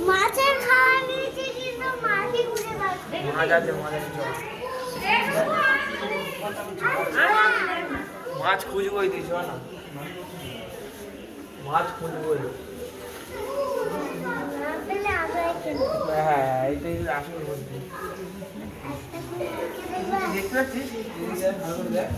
মাছের খাওয়া নিয়েছে কিন্তু মাটি ঘুরে যাচ্ছে। মাছ খুঁজবই দিস না, মাছ খুঁজবই। হ্যাঁ এইটাই আসল বলছি। দেখতে পাচ্ছিস ভালো করে দেখ।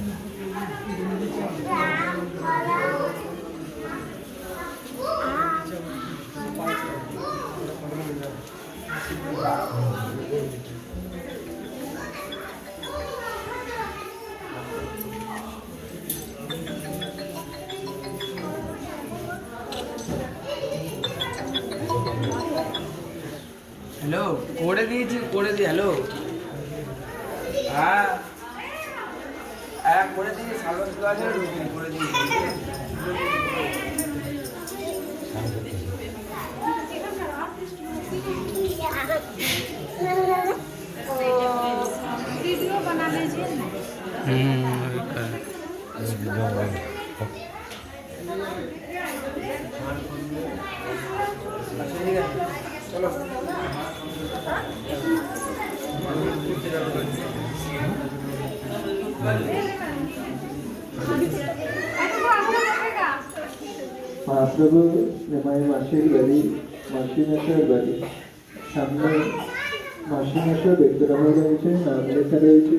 হ্যালো করে দিয়েছি, করে দি। হ্যালো হ্যাঁ হ্যাঁ করে দিয়েছি, সালবাস আছে করে দিয়েছি। वीडियो बना लीजिए। चलो মহাপ্রভু নেমাই মাসির বাড়ি, মাসি মেশোর বাড়ি। সামনে মাসি মেশো বিগ্রহ রয়েছে, নাম লেখা রয়েছে,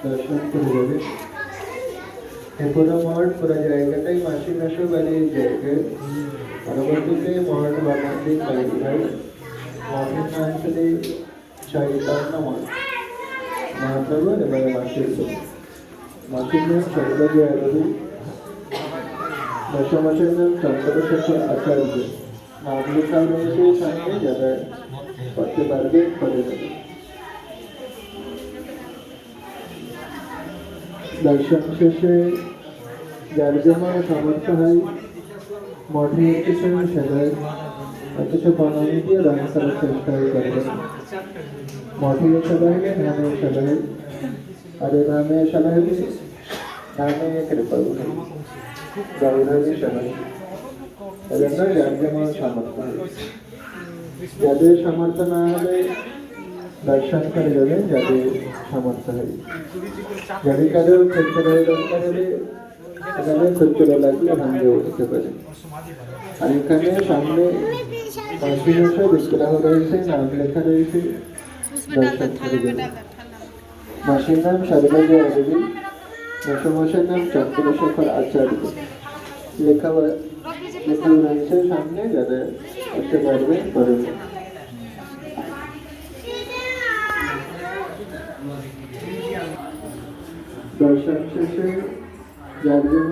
দর্শন করে যাবে। পুরো মঠ, পুরো জায়গাটাই মাসি মেশো বাড়ির জায়গা। পরবর্তীতে মঠ বানাতে তৈরি হয়। মঠের নাম ছিল চৈতন্য মঠ। মহাপ্রভু নেমাই মাসির বাড়ি। মাসির নাম সর্বজয়া রবি, দশমাসের নাম চন্দ্রশেখর আচার্য। নাম লেখা রয়েছে সামনে, যারা করতে পারবে করে দেবে। দর্শন শেষে যার যেমন সামর্থ্য হয় মঠে কিছু সেবায় কিছু প্রণামী দিয়ে দান করার চেষ্টা করবেন। মঠে সেবা হলে নামে সেবা হয়, আর নামে সেবা হলে নামে কৃপা করে গৌরবী সেবা। এজন্য যার যেমন সামর্থ্য হয়, যাদের সামর্থ্য না হলে দর্শন করে যাবেন যাদের সামর্থ্য হয়। যদি কারো খুচরো দরকার হলে এখানে খুচরো লাগলে ভাঙে উঠতে পারে। আর এখানে সামনে মাসি মেশো বিগ্রহ রয়েছে, নাম লেখা রয়েছে, দর্শন করে যাবেন। মাসির নাম সর্বজয়া দেবী, মেশোমশাইয়ের নাম চন্দ্রশেখর আচার্য। লেখা রয়েছে সামনে, যারা করতে পারবে করবে। দর্শন শেষে যার জন্য